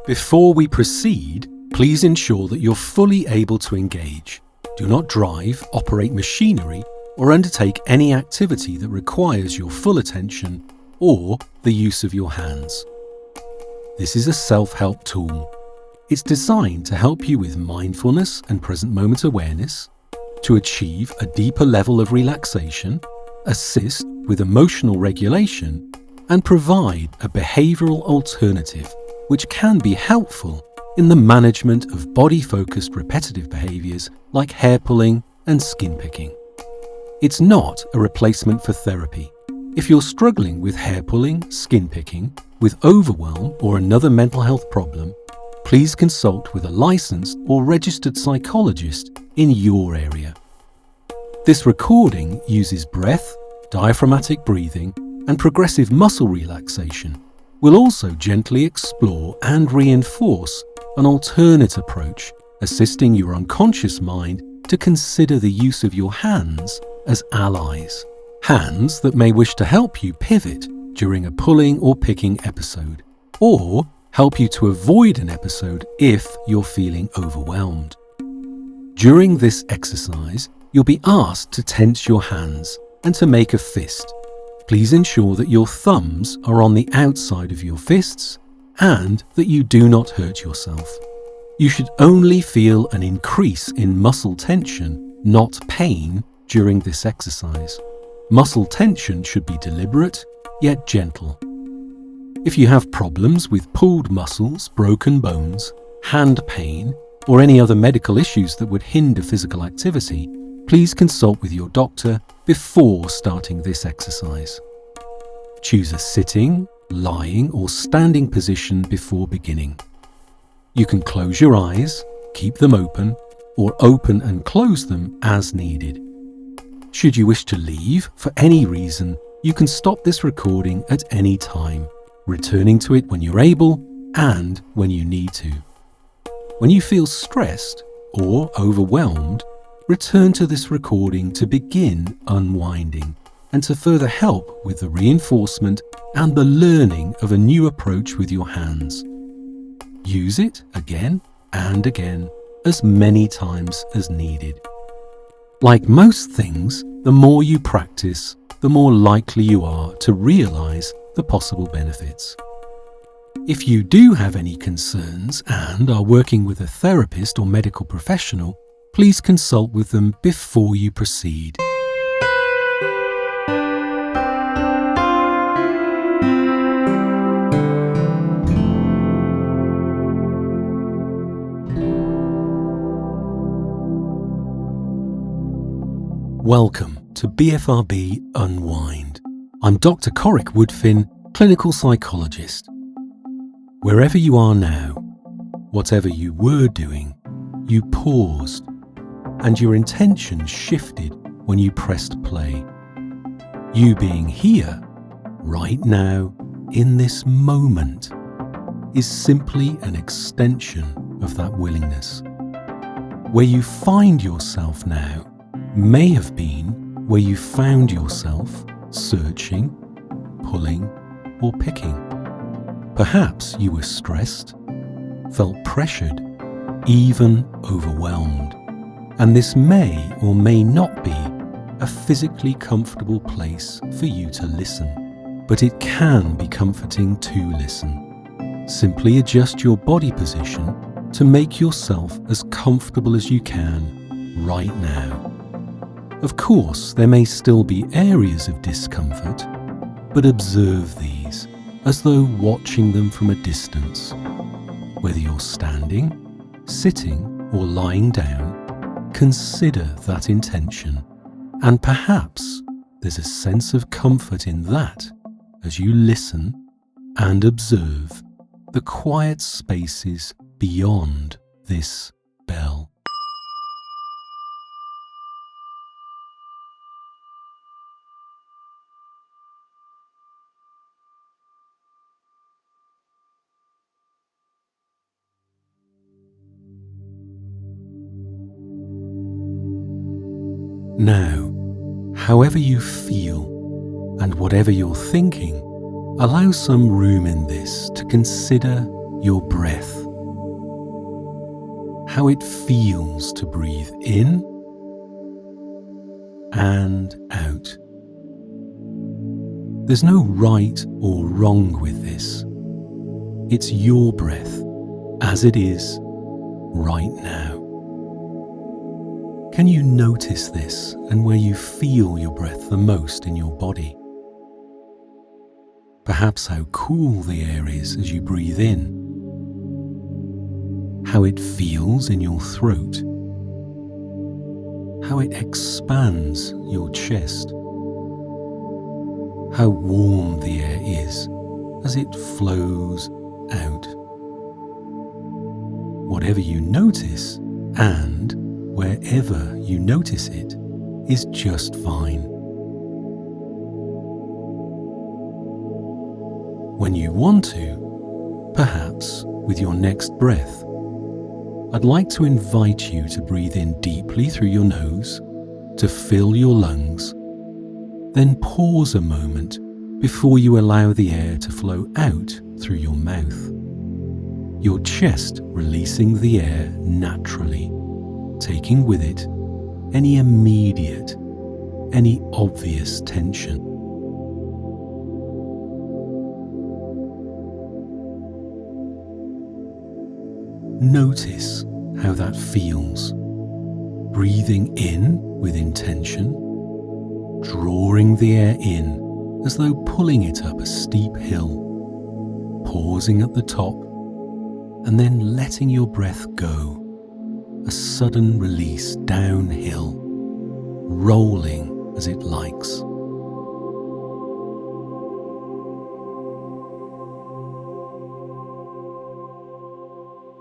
Before we proceed, please ensure that you're fully able to engage. Do not drive, operate machinery, or undertake any activity that requires your full attention or the use of your hands. This is a self-help tool. It's designed to help you with mindfulness and present moment awareness, to achieve a deeper level of relaxation, assist with emotional regulation, and provide a behavioural alternative which can be helpful in the management of body-focused repetitive behaviours like hair pulling and skin picking. It's not a replacement for therapy. If you're struggling with hair pulling, skin picking, with overwhelm or another mental health problem, please consult with a licensed or registered psychologist in your area. This recording uses breath, diaphragmatic breathing, and progressive muscle relaxation. We'll also gently explore and reinforce an alternate approach, assisting your unconscious mind to consider the use of your hands as allies. Hands that may wish to help you pivot during a pulling or picking episode, or help you to avoid an episode if you're feeling overwhelmed. During this exercise, you'll be asked to tense your hands and to make a fist. Please ensure that your thumbs are on the outside of your fists and that you do not hurt yourself. You should only feel an increase in muscle tension, not pain, during this exercise. Muscle tension should be deliberate, yet gentle. If you have problems with pulled muscles, broken bones, hand pain, or any other medical issues that would hinder physical activity, please consult with your doctor before starting this exercise. Choose a sitting, lying, or standing position before beginning. You can close your eyes, keep them open, or open and close them as needed. Should you wish to leave for any reason, you can stop this recording at any time, returning to it when you're able and when you need to. When you feel stressed or overwhelmed, return to this recording to begin unwinding and to further help with the reinforcement and the learning of a new approach with your hands. Use it again and again, as many times as needed. Like most things, the more you practice, the more likely you are to realize the possible benefits. If you do have any concerns and are working with a therapist or medical professional, please consult with them before you proceed. Welcome to BFRB Unwind. I'm Dr. Corrick Woodfin, clinical psychologist. Wherever you are now, whatever you were doing, you paused, and your intention shifted when you pressed play. You being here, right now, in this moment, is simply an extension of that willingness. Where you find yourself now may have been where you found yourself searching, pulling, or picking. Perhaps you were stressed, felt pressured, even overwhelmed, and this may or may not be a physically comfortable place for you to listen, but it can be comforting to listen. Simply adjust your body position to make yourself as comfortable as you can right now. Of course, there may still be areas of discomfort, but observe these as though watching them from a distance. Whether you're standing, sitting, or lying down, consider that intention, and perhaps there's a sense of comfort in that as you listen and observe the quiet spaces beyond this bell. Now, however you feel and whatever you're thinking, allow some room in this to consider your breath, how it feels to breathe in and out. There's no right or wrong with this. It's your breath as it is right now. Can you notice this and where you feel your breath the most in your body? Perhaps how cool the air is as you breathe in, how it feels in your throat, how it expands your chest, how warm the air is as it flows out. Whatever you notice and wherever you notice it is just fine. When you want to, perhaps with your next breath, I'd like to invite you to breathe in deeply through your nose to fill your lungs, then pause a moment before you allow the air to flow out through your mouth, your chest releasing the air naturally, taking with it any immediate, any obvious tension. Notice how that feels, breathing in with intention, drawing the air in as though pulling it up a steep hill, pausing at the top, and then letting your breath go, a sudden release downhill, rolling as it likes.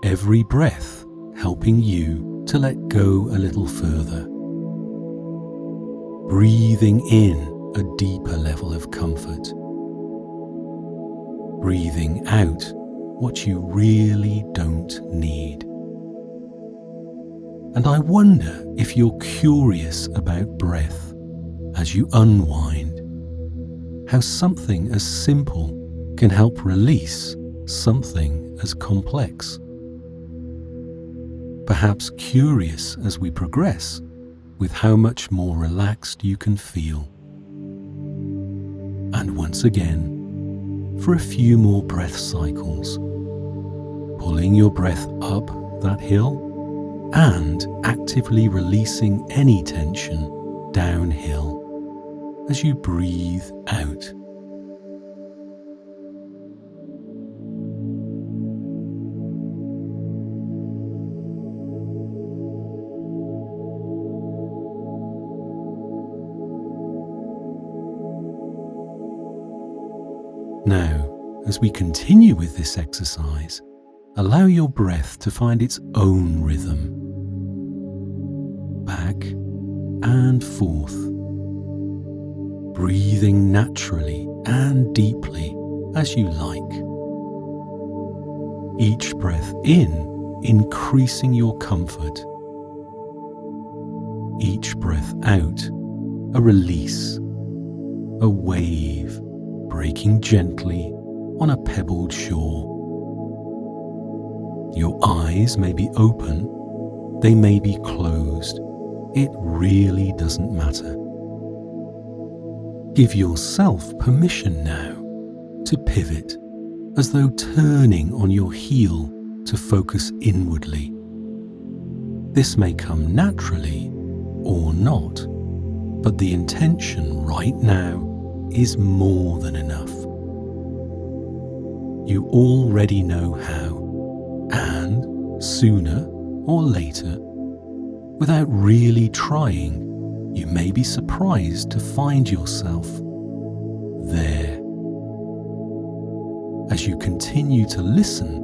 Every breath helping you to let go a little further. Breathing in a deeper level of comfort. Breathing out what you really don't need. And I wonder if you're curious about breath as you unwind, how something as simple can help release something as complex. Perhaps curious as we progress with how much more relaxed you can feel. And once again, for a few more breath cycles, pulling your breath up that hill and actively releasing any tension downhill as you breathe out. Now, as we continue with this exercise, allow your breath to find its own rhythm. Back and forth, breathing naturally and deeply as you like. Each breath in, increasing your comfort. Each breath out, a release, a wave, breaking gently on a pebbled shore. Your eyes may be open, they may be closed. It really doesn't matter. Give yourself permission now to pivot, as though turning on your heel to focus inwardly. This may come naturally or not, but the intention right now is more than enough. You already know how, and sooner or later, without really trying, you may be surprised to find yourself there. As you continue to listen,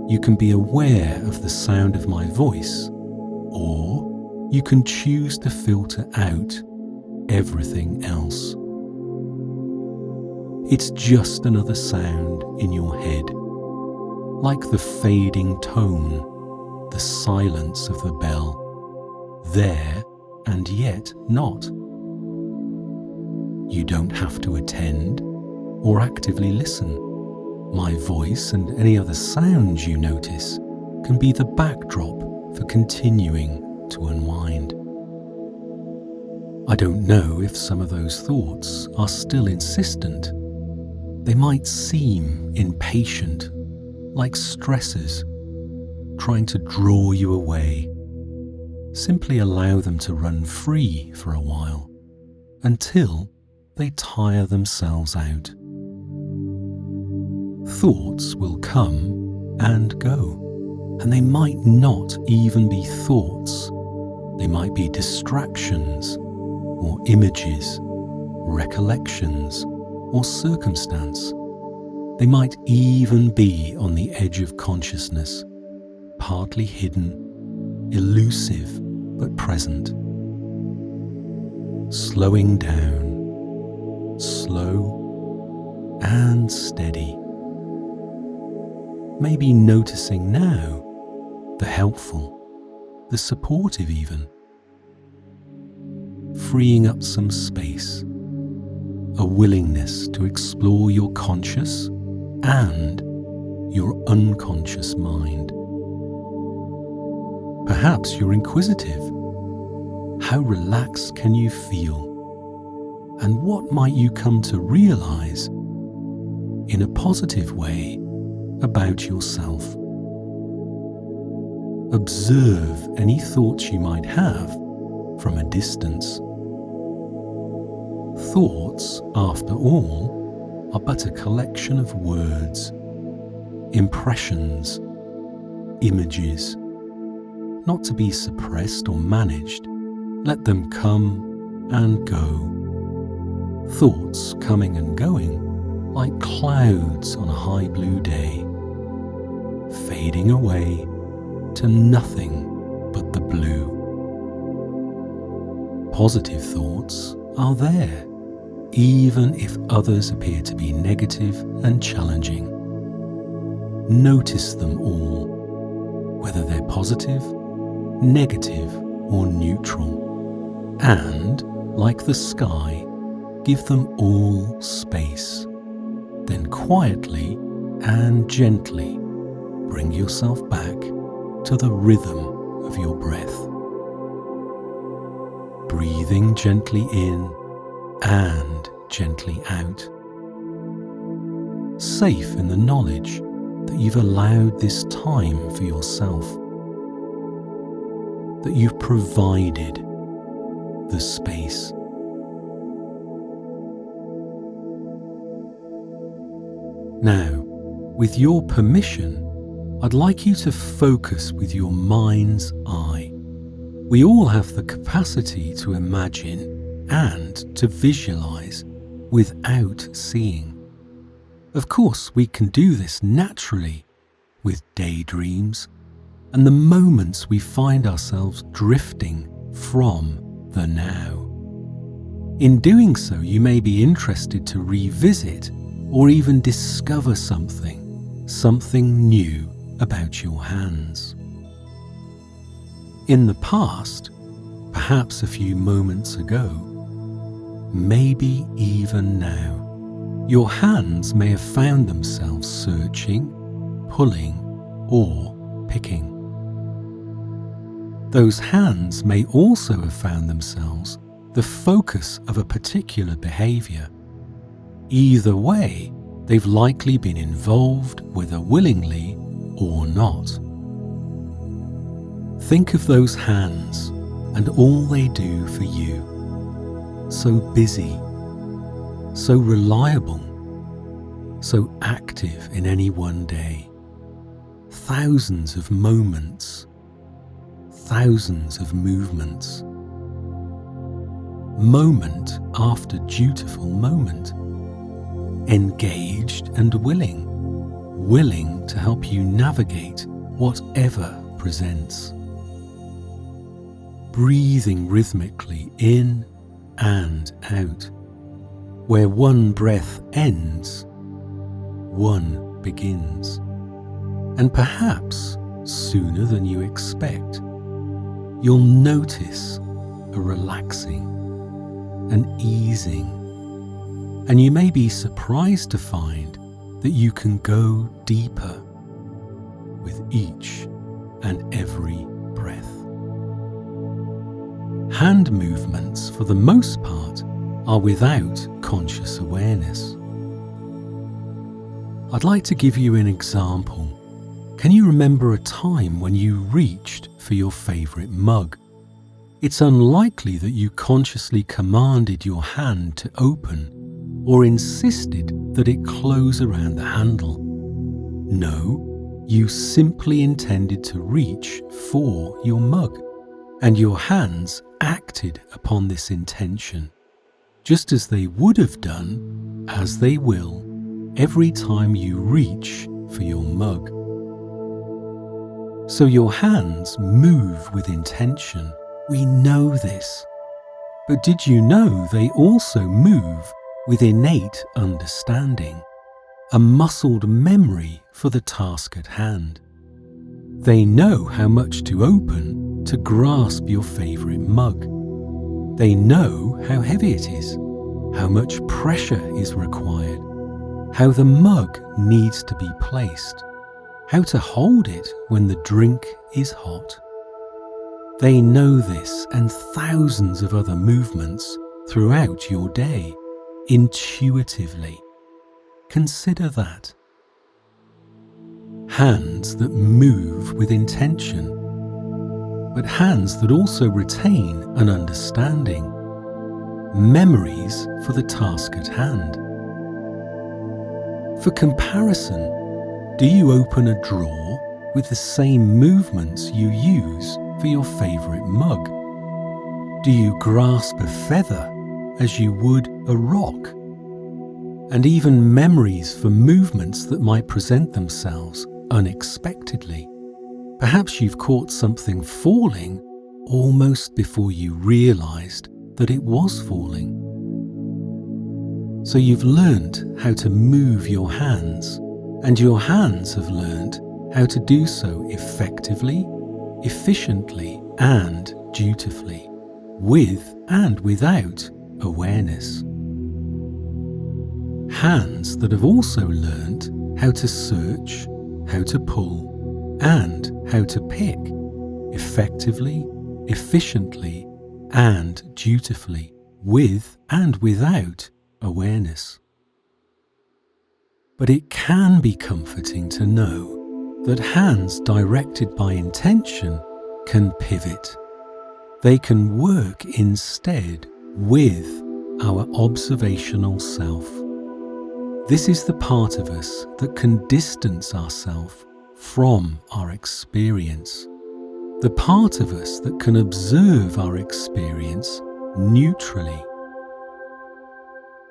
you can be aware of the sound of my voice, or you can choose to filter out everything else. It's just another sound in your head, like the fading tone, the silence of the bell, there and yet not. You don't have to attend or actively listen. My voice and any other sounds you notice can be the backdrop for continuing to unwind. I don't know if some of those thoughts are still insistent. They might seem impatient, like stressors, trying to draw you away. Simply allow them to run free for a while, until they tire themselves out. Thoughts will come and go, and they might not even be thoughts. They might be distractions, or images, recollections, or circumstance. They might even be on the edge of consciousness, partly hidden, elusive but present. Slowing down, slow and steady. Maybe noticing now the helpful, the supportive even. Freeing up some space, a willingness to explore your conscious and your unconscious mind. Perhaps you're inquisitive. How relaxed can you feel? And what might you come to realize in a positive way about yourself? Observe any thoughts you might have from a distance. Thoughts, after all, are but a collection of words, impressions, images, not to be suppressed or managed. Let them come and go. Thoughts coming and going like clouds on a high blue day, fading away to nothing but the blue. Positive thoughts are there, even if others appear to be negative and challenging. Notice them all, whether they're positive, negative, or neutral, and, like the sky, give them all space. Then quietly and gently bring yourself back to the rhythm of your breath. Breathing gently in and gently out. Safe in the knowledge that you've allowed this time for yourself, that you've provided the space. Now, with your permission, I'd like you to focus with your mind's eye. We all have the capacity to imagine and to visualize without seeing. Of course, we can do this naturally with daydreams and the moments we find ourselves drifting from the now. In doing so, you may be interested to revisit or even discover something new about your hands. In the past, perhaps a few moments ago, maybe even now, your hands may have found themselves searching, pulling, or picking. Those hands may also have found themselves the focus of a particular behaviour. Either way, they've likely been involved, whether willingly or not. Think of those hands and all they do for you. So busy, so reliable, so active in any one day. Thousands of moments, thousands of movements. Moment after dutiful moment. Engaged and willing to help you navigate whatever presents. Breathing rhythmically in and out. Where one breath ends, one begins. And perhaps sooner than you expect, you'll notice a relaxing, an easing, and you may be surprised to find that you can go deeper with each and every breath. Hand movements, for the most part, are without conscious awareness. I'd like to give you an example. Can you remember a time when you reached for your favourite mug? It's unlikely that you consciously commanded your hand to open or insisted that it close around the handle. No, you simply intended to reach for your mug, and your hands acted upon this intention, just as they would have done, as they will, every time you reach for your mug. So your hands move with intention. We know this. But did you know they also move with innate understanding, a muscled memory for the task at hand? They know how much to open to grasp your favourite mug. They know how heavy it is, how much pressure is required, how the mug needs to be placed, how to hold it when the drink is hot. They know this and thousands of other movements throughout your day, intuitively. Consider that. Hands that move with intention, but hands that also retain an understanding, memories for the task at hand. For comparison, do you open a drawer with the same movements you use for your favourite mug? Do you grasp a feather as you would a rock? And even memories for movements that might present themselves unexpectedly. Perhaps you've caught something falling almost before you realised that it was falling. So you've learnt how to move your hands, and your hands have learnt how to do so effectively, efficiently, and dutifully, with and without awareness. Hands that have also learnt how to search, how to pull, and how to pick, effectively, efficiently, and dutifully, with and without awareness. But it can be comforting to know that hands directed by intention can pivot. They can work instead with our observational self. This is the part of us that can distance ourselves from our experience. The part of us that can observe our experience neutrally.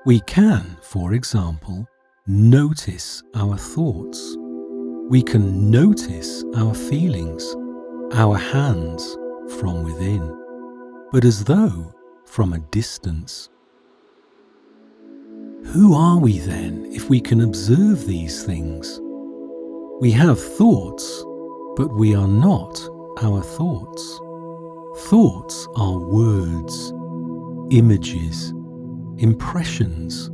We can, for example, notice our thoughts. We can notice our feelings, our hands from within, but as though from a distance. Who are we then if we can observe these things? We have thoughts, but we are not our thoughts. Thoughts are words, images, impressions.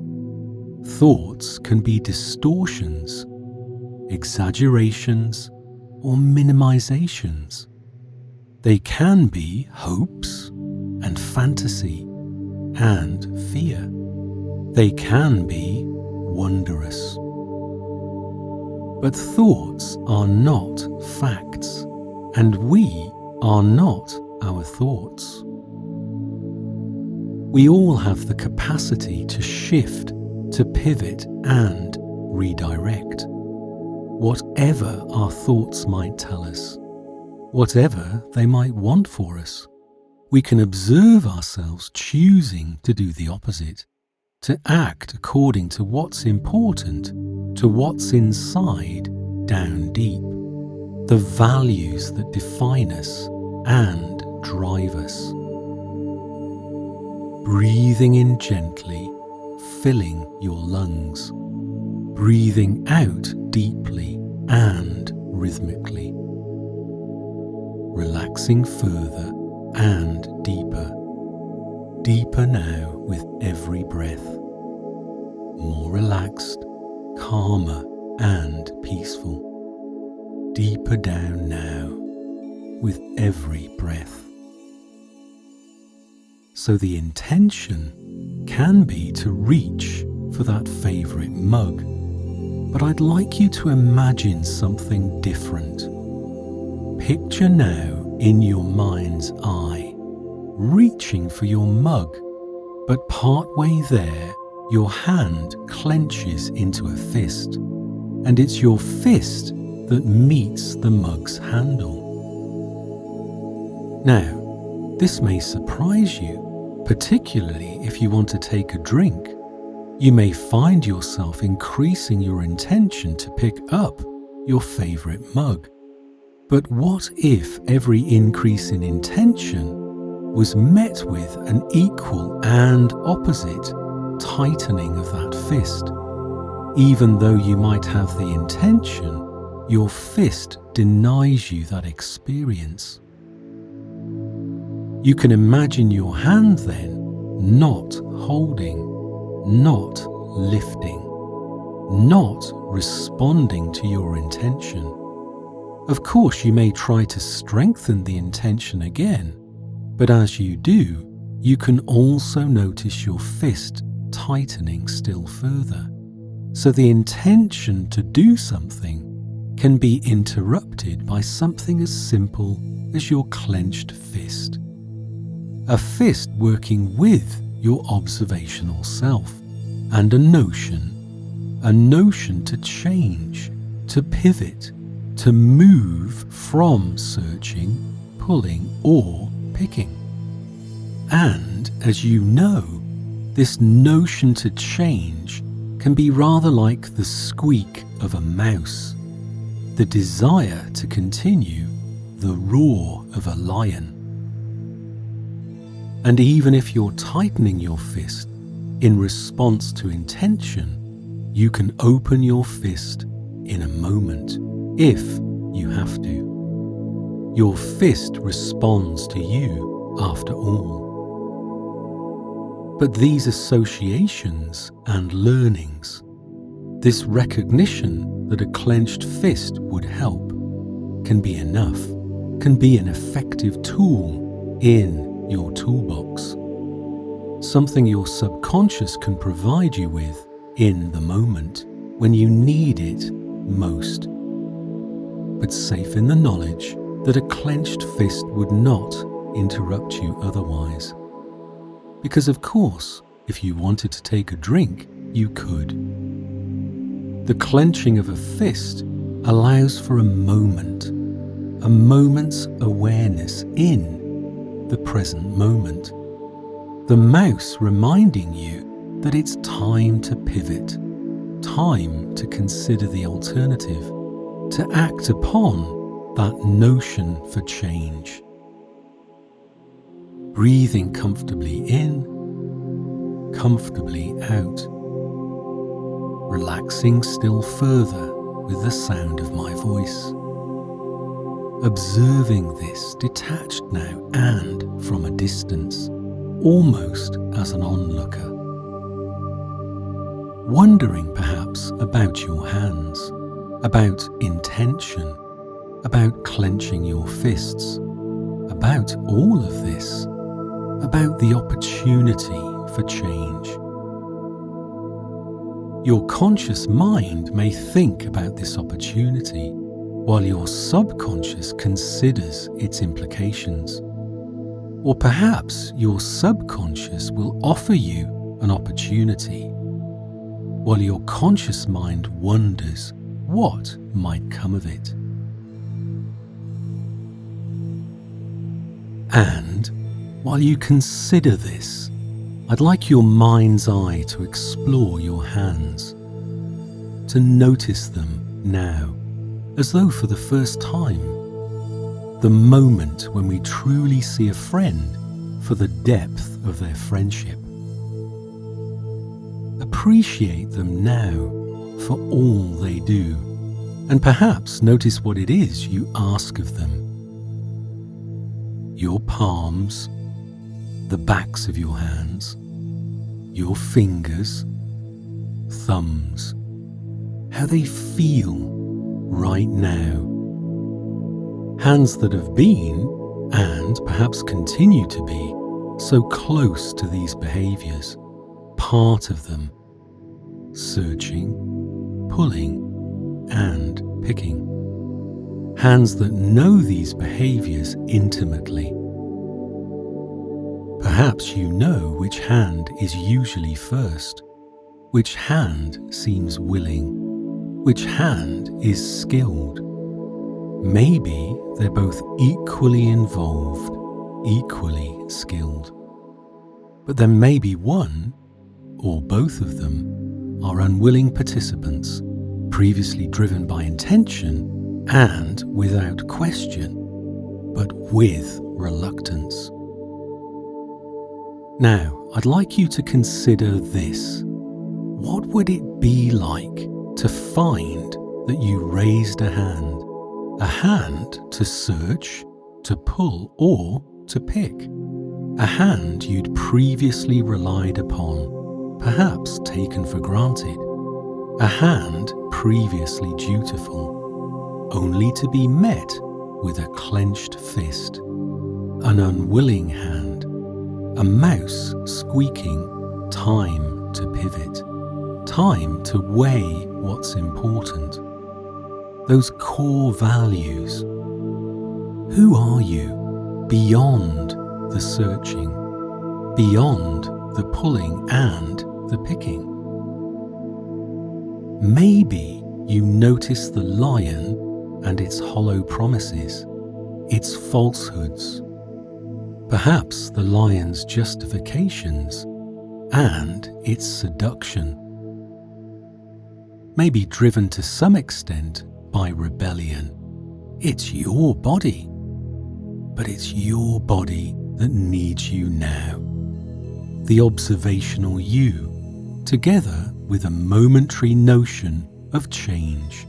Thoughts can be distortions, exaggerations, or minimizations. They can be hopes and fantasy and fear. They can be wondrous. But thoughts are not facts, and we are not our thoughts. We all have the capacity to shift, to pivot and redirect. Whatever our thoughts might tell us, whatever they might want for us, we can observe ourselves choosing to do the opposite, to act according to what's important, to what's inside, down deep, the values that define us and drive us. Breathing in gently, filling your lungs, breathing out deeply and rhythmically, relaxing further and deeper, deeper now with every breath, more relaxed, calmer and peaceful, deeper down now with every breath. So the intention can be to reach for that favourite mug, but I'd like you to imagine something different. Picture now in your mind's eye, reaching for your mug, but partway there, your hand clenches into a fist, and it's your fist that meets the mug's handle. Now, this may surprise you, particularly if you want to take a drink. You may find yourself increasing your intention to pick up your favourite mug. But what if every increase in intention was met with an equal and opposite tightening of that fist? Even though you might have the intention, your fist denies you that experience. You can imagine your hand then not holding, not lifting, not responding to your intention. Of course, you may try to strengthen the intention again, but as you do, you can also notice your fist tightening still further. So the intention to do something can be interrupted by something as simple as your clenched fist. A fist working with your observational self, and a notion to change, to pivot, to move from searching, pulling, or picking. And as you know, this notion to change can be rather like the squeak of a mouse, the desire to continue, the roar of a lion. And even if you're tightening your fist in response to intention, you can open your fist in a moment, if you have to. Your fist responds to you, after all. But these associations and learnings, this recognition that a clenched fist would help, can be enough, can be an effective tool in your toolbox, something your subconscious can provide you with in the moment when you need it most, but safe in the knowledge that a clenched fist would not interrupt you otherwise. Because of course, if you wanted to take a drink, you could. The clenching of a fist allows for a moment's awareness in the present moment. The mouse reminding you that it's time to pivot, time to consider the alternative, to act upon that notion for change. Breathing comfortably in, comfortably out. Relaxing still further with the sound of my voice. Observing this detached now and from a distance, almost as an onlooker. Wondering perhaps about your hands, about intention, about clenching your fists, about all of this, about the opportunity for change. Your conscious mind may think about this opportunity, while your subconscious considers its implications. Or perhaps your subconscious will offer you an opportunity, while your conscious mind wonders what might come of it. And while you consider this, I'd like your mind's eye to explore your hands, to notice them now, as though for the first time, the moment when we truly see a friend for the depth of their friendship. Appreciate them now for all they do, and perhaps notice what it is you ask of them. Your palms, the backs of your hands, your fingers, thumbs, how they feel right now. Hands that have been, and perhaps continue to be, so close to these behaviours, part of them, searching, pulling, and picking. Hands that know these behaviours intimately. Perhaps you know which hand is usually first, which hand seems willing, which hand is skilled. Maybe they're both equally involved, equally skilled. But then maybe one, or both of them, are unwilling participants, previously driven by intention and without question, but with reluctance. Now, I'd like you to consider this. What would it be like to find that you raised a hand to search, to pull, or to pick? A hand you'd previously relied upon, perhaps taken for granted. A hand previously dutiful, only to be met with a clenched fist. An unwilling hand, a mouse squeaking, time to pivot, time to weigh what's important. Those core values. Who are you beyond the searching, beyond the pulling and the picking? Maybe you notice the lion and its hollow promises, its falsehoods, perhaps the lion's justifications and its seduction. Maybe driven to some extent by rebellion. It's your body, but it's your body that needs you now. The observational you, together with a momentary notion of change,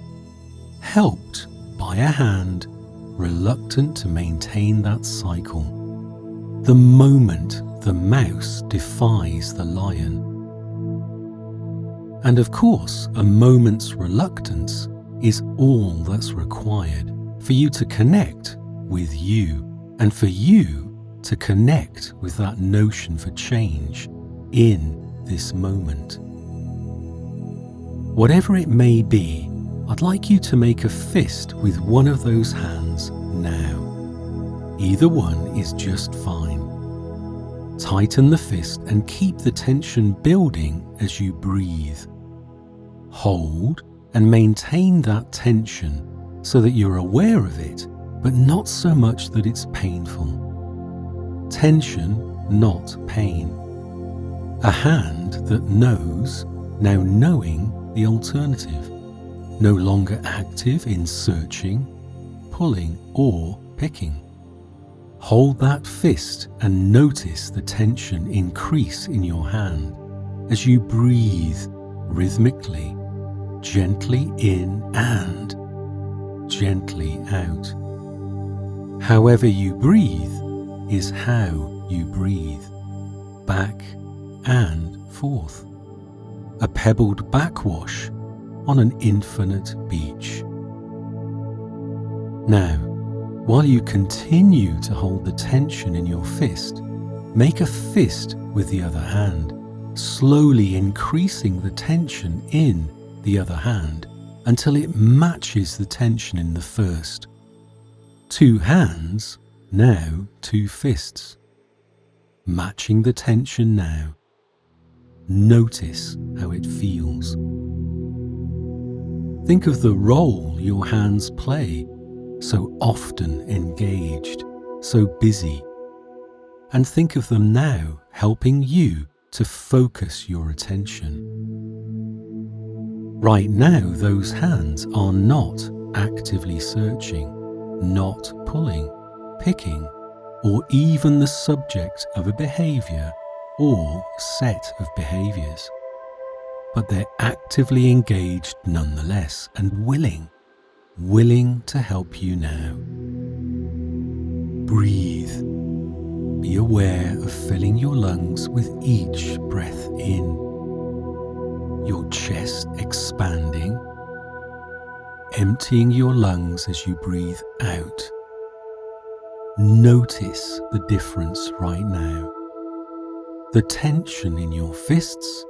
helped by a hand reluctant to maintain that cycle. The moment the mouse defies the lion. And of course, a moment's reluctance is all that's required for you to connect with you, and for you to connect with that notion for change in this moment. Whatever it may be, I'd like you to make a fist with one of those hands now. Either one is just fine. Tighten the fist and keep the tension building as you breathe. Hold and maintain that tension so that you're aware of it, but not so much that it's painful. Tension, not pain. A hand that knows, now knowing the alternative. No longer active in searching, pulling, or picking. Hold that fist and notice the tension increase in your hand as you breathe rhythmically, gently in and gently out. However you breathe is how you breathe, back and forth. A pebbled backwash on an infinite beach. Now, while you continue to hold the tension in your fist, make a fist with the other hand, slowly increasing the tension in the other hand until it matches the tension in the first. 2 hands, now 2 fists. Matching the tension now. Notice how it feels. Think of the role your hands play, so often engaged, so busy, and think of them now helping you to focus your attention. Right now, those hands are not actively searching, not pulling, picking, or even the subject of a behaviour or set of behaviours. But they're actively engaged nonetheless and willing to help you now. Breathe. Be aware of filling your lungs with each breath in. Your chest expanding emptying your lungs as you breathe out. Notice the difference right now. The tension in your fists,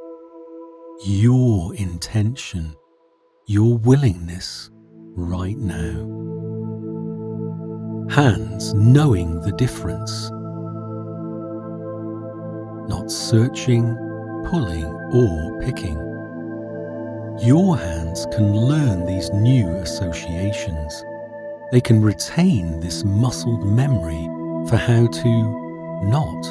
your intention, your willingness right now. Hands knowing the difference. Not searching, pulling or picking. Your hands can learn these new associations. They can retain this muscled memory for how to not.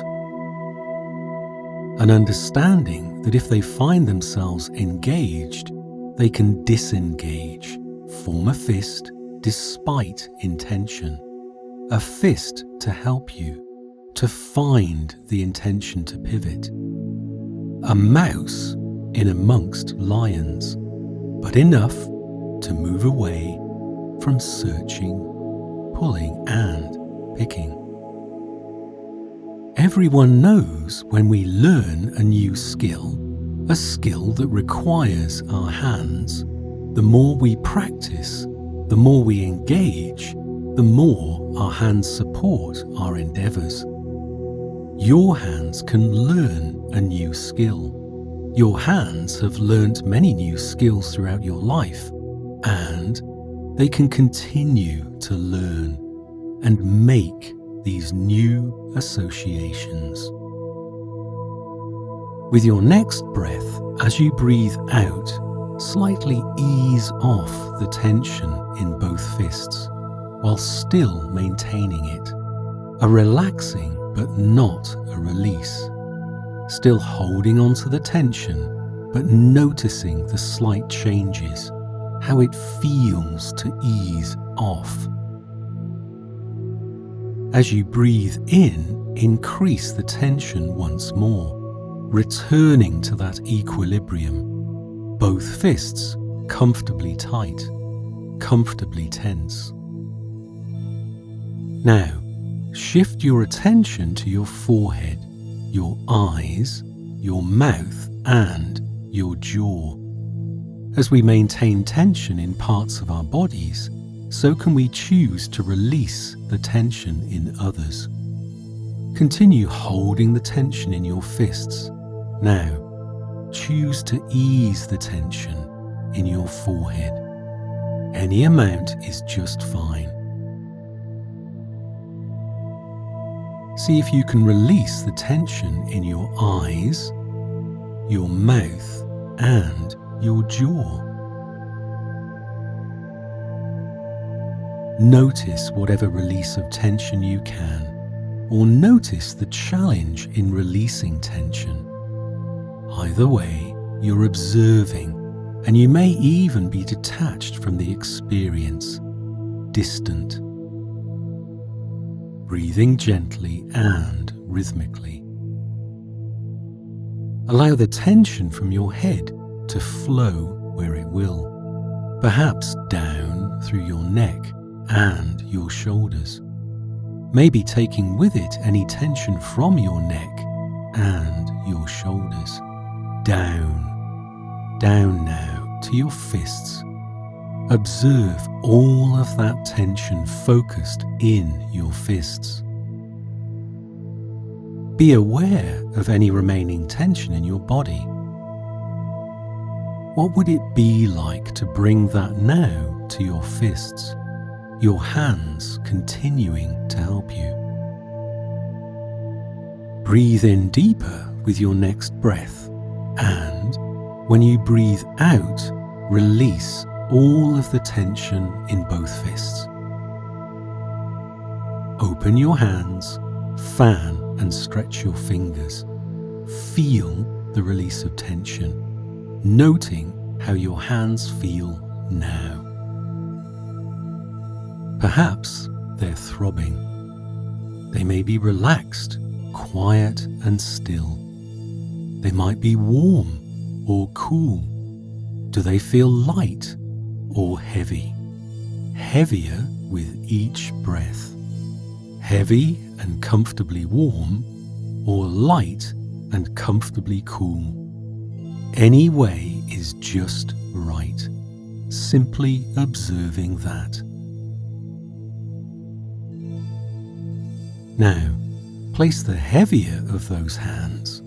An understanding that if they find themselves engaged, they can disengage, form a fist despite intention. A fist to help you, to find the intention to pivot. A mouse in amongst lions, but enough to move away from searching, pulling and picking. Everyone knows when we learn a new skill, a skill that requires our hands, the more we practice, the more we engage, the more our hands support our endeavours. Your hands can learn a new skill. Your hands have learnt many new skills throughout your life, and they can continue to learn and make these new associations. With your next breath, as you breathe out, slightly ease off the tension in both fists, while still maintaining it. A relaxing but not a release. Still holding on to the tension, but noticing the slight changes, how it feels to ease off. As you breathe in, increase the tension once more, returning to that equilibrium. Both fists comfortably tight, comfortably tense. Now, shift your attention to your forehead, your eyes, your mouth and your jaw. As we maintain tension in parts of our bodies, so can we choose to release the tension in others. Continue holding the tension in your fists. Now, choose to ease the tension in your forehead. Any amount is just fine. See if you can release the tension in your eyes, your mouth and your jaw. Notice whatever release of tension you can, or notice the challenge in releasing tension. Either way, you're observing, and you may even be detached from the experience, distant. Breathing gently and rhythmically. Allow the tension from your head to flow where it will, perhaps down through your neck and your shoulders, maybe taking with it any tension from your neck and your shoulders, down now to your fists. Observe all of that tension focused in your fists. Be aware of any remaining tension in your body. What would it be like to bring that now to your fists, your hands continuing to help you? Breathe in deeper with your next breath, and when you breathe out, release all of the tension in both fists. Open your hands, fan and stretch your fingers. Feel the release of tension, noting how your hands feel now. Perhaps they're throbbing. They may be relaxed, quiet and still. They might be warm or cool. Do they feel light or heavy? Heavier with each breath. Heavy and comfortably warm, or light and comfortably cool. Any way is just right. simply observing that. Now, place the heavier of those hands,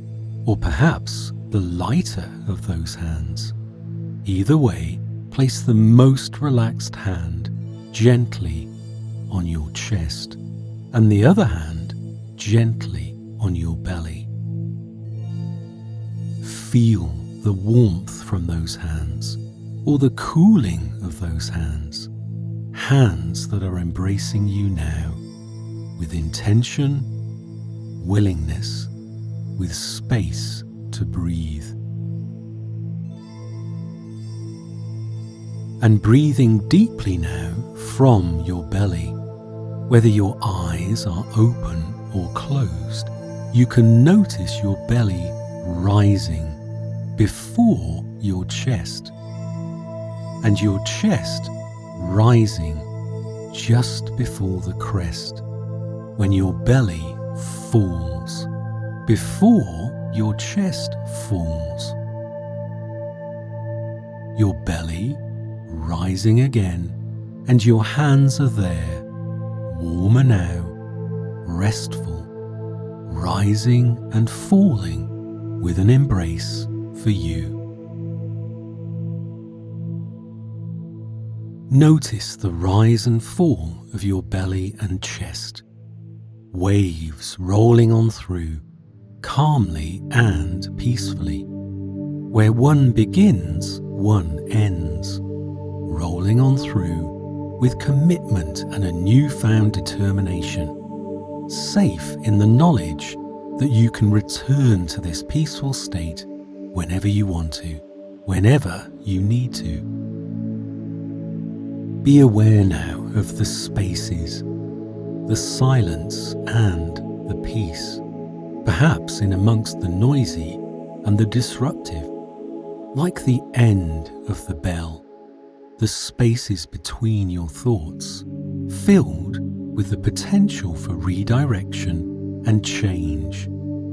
or perhaps the lighter of those hands. Either way, place the most relaxed hand gently on your chest, and the other hand gently on your belly. Feel the warmth from those hands, or the cooling of those hands. Hands that are embracing you now, with intention, willingness, with space to breathe. And breathing deeply now from your belly. Whether your eyes are open or closed, you can notice your belly rising before your chest, and your chest rising just before the crest, when your belly falls, before your chest falls. Your belly rising again, and your hands are there, warmer now, restful, rising and falling with an embrace for you. Notice the rise and fall of your belly and chest, waves rolling on through, calmly and peacefully. Where one begins, one ends, rolling on through with commitment and a newfound determination, safe in the knowledge that you can return to this peaceful state whenever you want to, whenever you need to. Be aware now of the spaces, the silence and the peace, perhaps in amongst the noisy and the disruptive, like the end of the bell, the spaces between your thoughts, filled with the potential for redirection and change,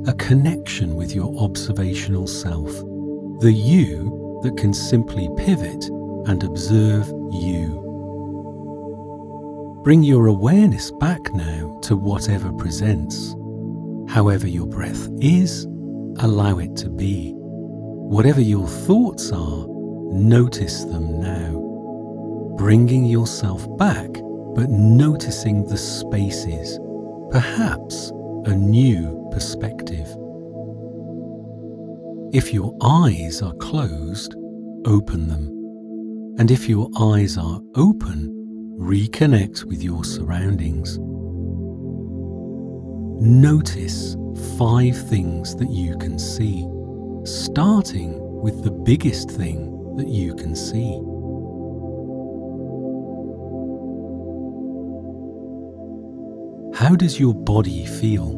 a connection with your observational self, the you that can simply pivot and observe you. Bring your awareness back now to whatever presents. However your breath is, allow it to be. Whatever your thoughts are, notice them now. Bringing yourself back, but noticing the spaces, perhaps a new perspective. If your eyes are closed, open them. And if your eyes are open, reconnect with your surroundings. Notice 5 things that you can see, starting with the biggest thing that you can see. How does your body feel?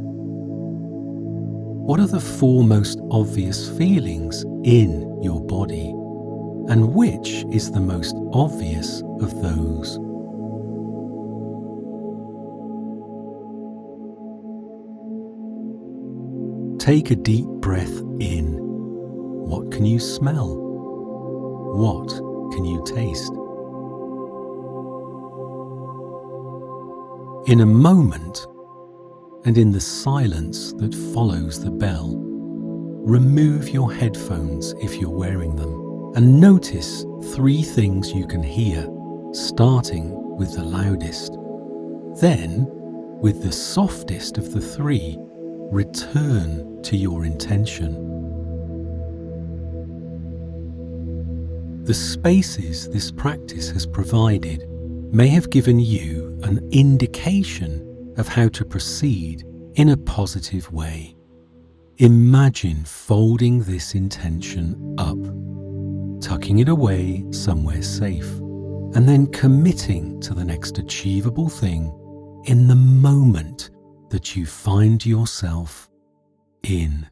What are the 4 most obvious feelings in your body, and which is the most obvious of those? Take a deep breath in. What can you smell? What can you taste? In a moment, and in the silence that follows the bell, remove your headphones if you're wearing them, and notice 3 things you can hear, starting with the loudest. Then, with the softest of the 3, return to your intention. The spaces this practice has provided may have given you an indication of how to proceed in a positive way. Imagine folding this intention up, tucking it away somewhere safe, and then committing to the next achievable thing in the moment that you find yourself in.